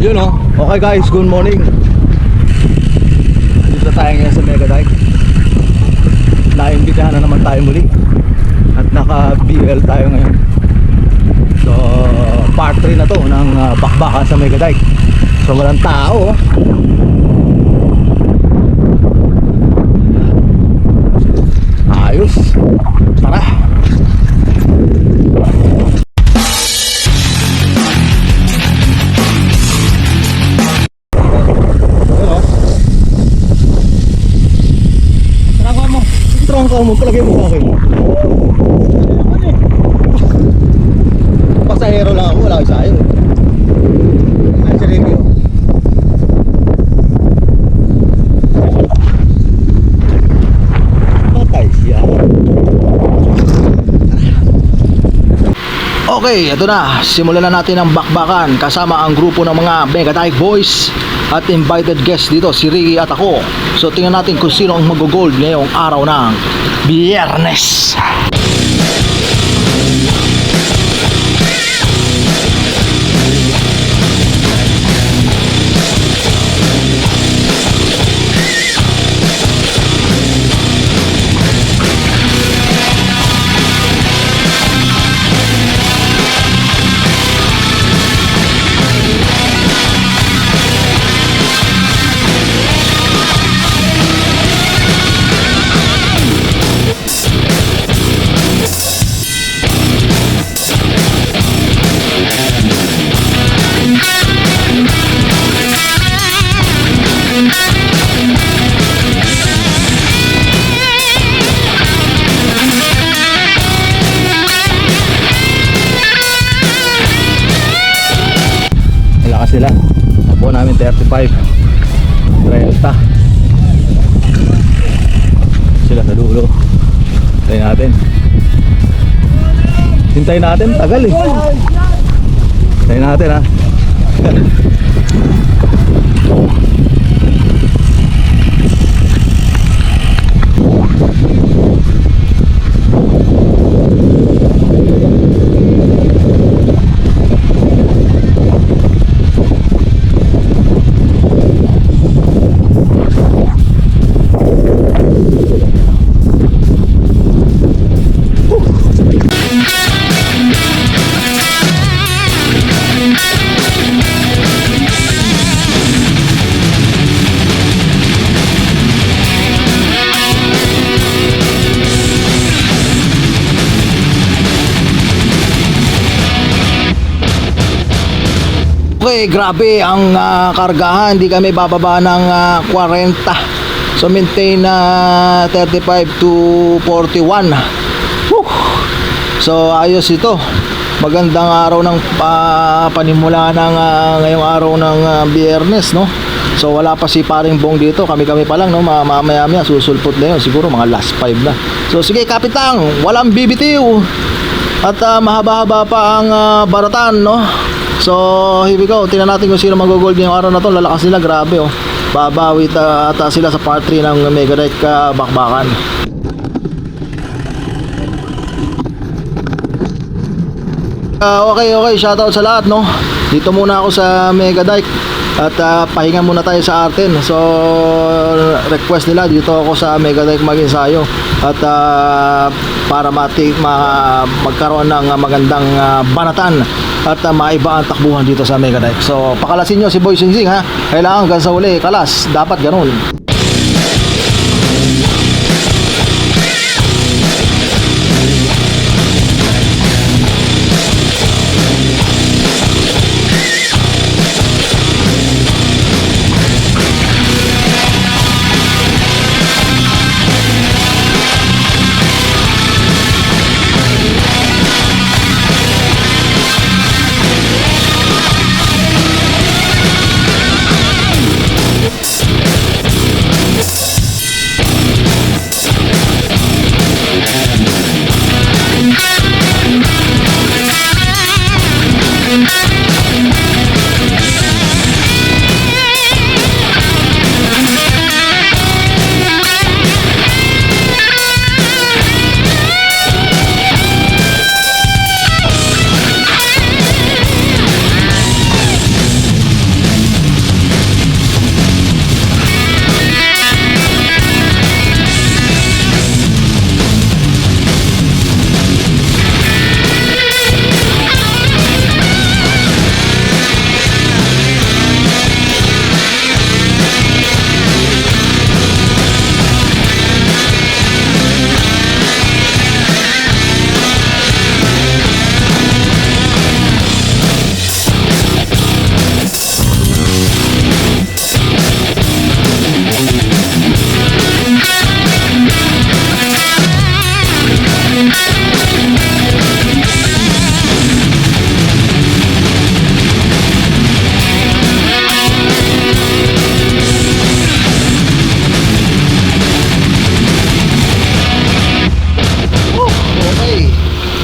Yun o. Okay guys, good morning. Dito tayo ngayon sa Megadike. Naimbitahan na naman tayo muli. At naka-BL tayo ngayon. So, part 3 na to ng bakbakan sa Megadike. So, walang tao. Ayos. Tara. Trangka mo, palagay mo sa akin. Pasahero lang ako, wala kayo sa akin. Ay, sa review. Patay siya. Okay, ito na. Simulan na natin ang bakbakan kasama ang grupo ng mga Megadike Boys at invited guest dito, si Ricky at ako. So tingnan natin kung sino ang mag-gold ngayong araw ng Biyernes. Sila tapo namin 35 30 sila sa dulo. Hintayin natin tagal eh. Hintayin natin ha. Okay, grabe ang kargahan. Hindi kami bababa ng 40. So maintain na 35 to 41. Woo! So ayos ito. Magandang araw ng panimula ng ngayong araw ng Biyernes, no? So wala pa si Paring Bong dito. Kami pa lang, no? Mamaya susulpot na yun. Siguro mga last 5 na. So sige, Kapitang, walang bibitiw. At mahaba-haba pa ang baratan, no? So here we go. Tingnan natin kung sino mag-gold ngayong araw na to. Lalakas nila, grabe oh. Babawi ata sila sa part 3 ng Megadike bakbakan. Okay, shoutout sa lahat, no. Dito muna ako sa Megadike at pahinga muna tayo sa Arten. So request nila dito ako sa Megadike mag-ensayo at para magkaroon ng magandang banatan at maiba ang takbuhan dito sa Megadike. So pakalasin nyo si Boy Singsing ha. Kailangan hanggang sa uli kalas, dapat ganun.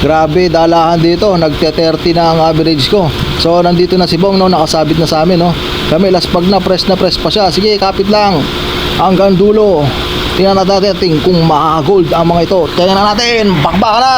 Grabe, dalahan dito. Nagte-30 na ang average ko. So, nandito na si Bong, no? Nakasabit na sa amin, no? Kami, laspag na press pa siya. Sige, kapit lang. Hanggang dulo. Tingnan natin kung maka-gold ang mga ito. Tingnan natin. Bakbaka na!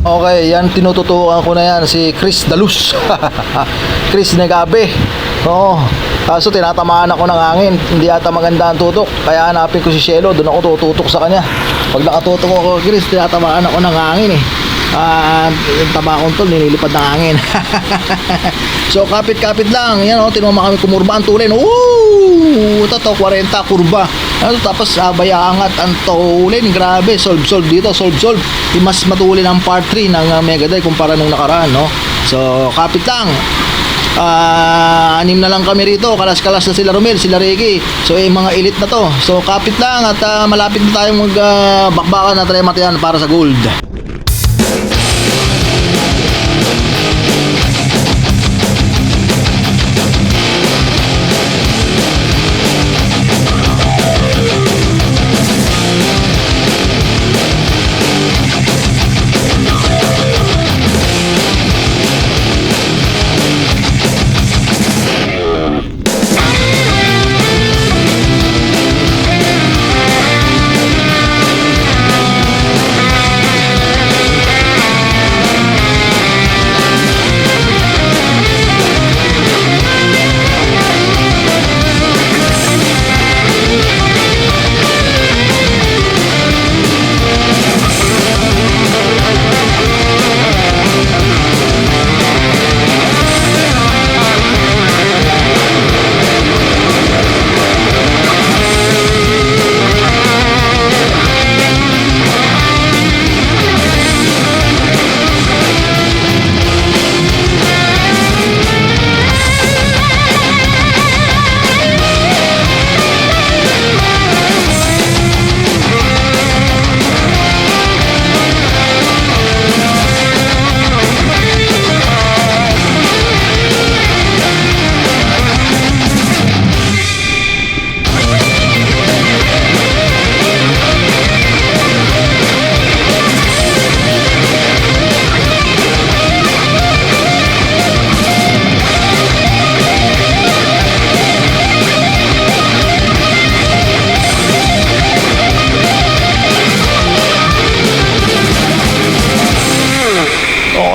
Okay, yan tinututukan ko na yan si Chris Dalus. Chris Negabe. Oo. Kaso tinatamaan ako ng hangin. Hindi ata maganda ang tutok. Kaya hanapin ko si Shelo. Doon ako tututok sa kanya. Pag nakatutok ako, Chris, tinatamaan ako ng hangin eh. Yung tabakong tol, ninilipad ng hangin. So, kapit-kapit lang. Yan o, tinumama kami kumurba ang tulin. Ito to, 40 kurba. Tapos abaya angat ang tulin. Grabe, solve dito, solve. Mas matulin ang part 3 ng Mega Drive kumpara nung nakaraan, no? So, kapit lang. Anim na lang kami rito. Kalas-kalas na sila Romel, sila Ricky. So, mga elite na to. So, kapit lang at malapit na tayong magbakbakan na tremat yan para sa gold.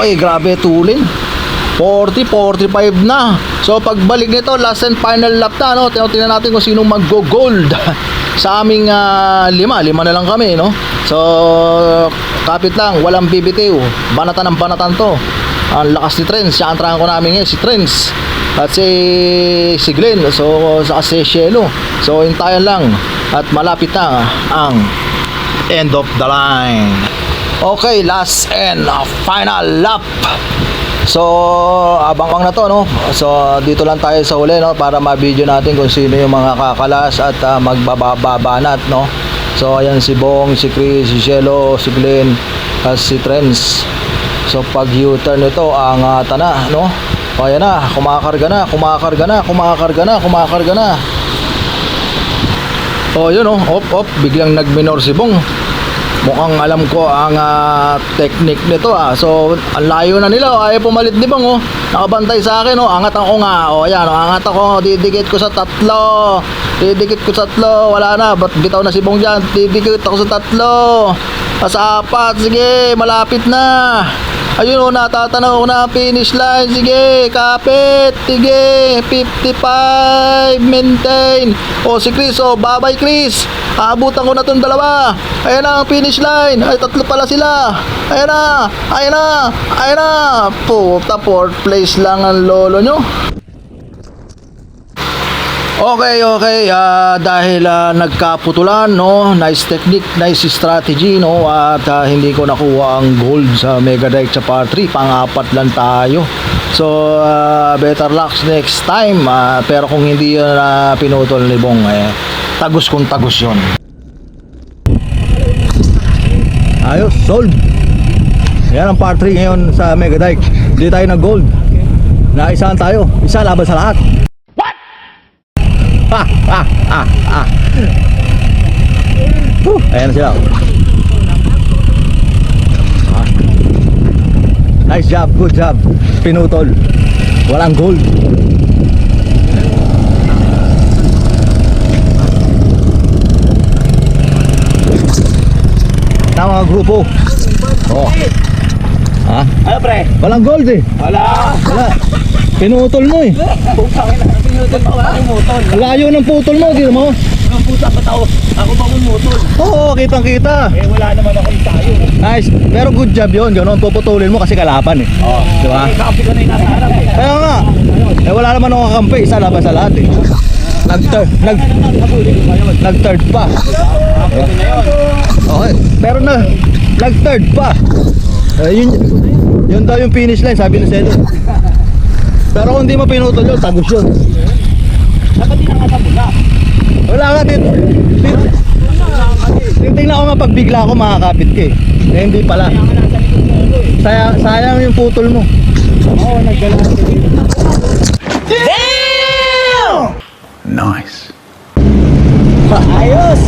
Okay, grabe tulin. 45 na. So pagbalik nito, last and final lap na, no? Tingnan natin kung sino mag-gold sa aming lima na lang kami, no? So kapit lang, walang bibitiw. Banatan ng banatan to. Ang lakas ni Trends, siya ang trangko namin ngayon, si Trends at si Glenn, so sa si Shelo. So hintayan lang. at malapit na ang end of the line. Okay, last and final lap. So, abang-abang na to, no? So, dito lang tayo sa huli, no? Para ma-video natin kung sino yung mga kakalas at magbababanat, no? So, ayan si Bong, si Chris, si Cielo, si Glenn, at si Trens. So, pag U-turn ito, angatan na, no? O, ayan na, kumakarga na. O, yun, no? Op, biglang nag-minor si Bong. Mukhang alam ko ang technique nito So, ang layo na nila. Ayaw pumalit ni Bang nakabantay sa akin angat ako nga. Ayan, angat ako. Didikit ko sa tatlo. Wala na. Ba't bitaw na si Bong dyan? Didikit ako sa tatlo. Sa apat. Sige, malapit na. Ayun natatanaw ko na finish line. Sige, kapit. Sige, 55. Maintain. Si Chris. Bye-bye Chris. Aabutan ko na itong dalawa. Ayan na ang finish line. Ay, tatlo pala sila. Ayan na. Puta, 4th place lang ang lolo nyo. Okay. Dahil nagkaputulan, no? Nice technique, nice strategy, no? At hindi ko nakuha ang gold sa Mega Dike sa par 3. Pang-apat lang tayo. So, better luck next time. Pero kung hindi yun pinutol ni Bong, tagos kung tagos yun. Ayos, sold. Yan ang par 3 ngayon sa Mega Dike. Hindi tayo nag-gold. Naisahan tayo. Isa laban sa lahat. What? Ayan na sila. Nice job, good job. Pinutol. Walang gold. Na mga grupo. Ano pre? Walang gold Wala. Pinutol mo Pinutol pa wala pumutol. Layo ng putol mo, di mo? Ang puta pa tao. Ako ba pumutol? Oo, kitang kita. Wala naman ako tayo. Nice. Pero good job yun. Ganon, puputulin mo kasi kalaban Di ba? Kakampi ko na yung nasa harap Kaya nga. Wala naman akong kakampi. Isa laban sa lahat Nag-third pa. Okay. Pero nag-third pa. Yun daw yung finish line, sabi ni Selo. Pero kung hindi mo pinutol yun, tagos yun. Dapat din ang mula. Wala nga dito. Tingnan ko nga pag bigla ako makakapit ka hindi pala. Sayang yung putol mo. Oo, naggala ako dito. Nice. Ayos!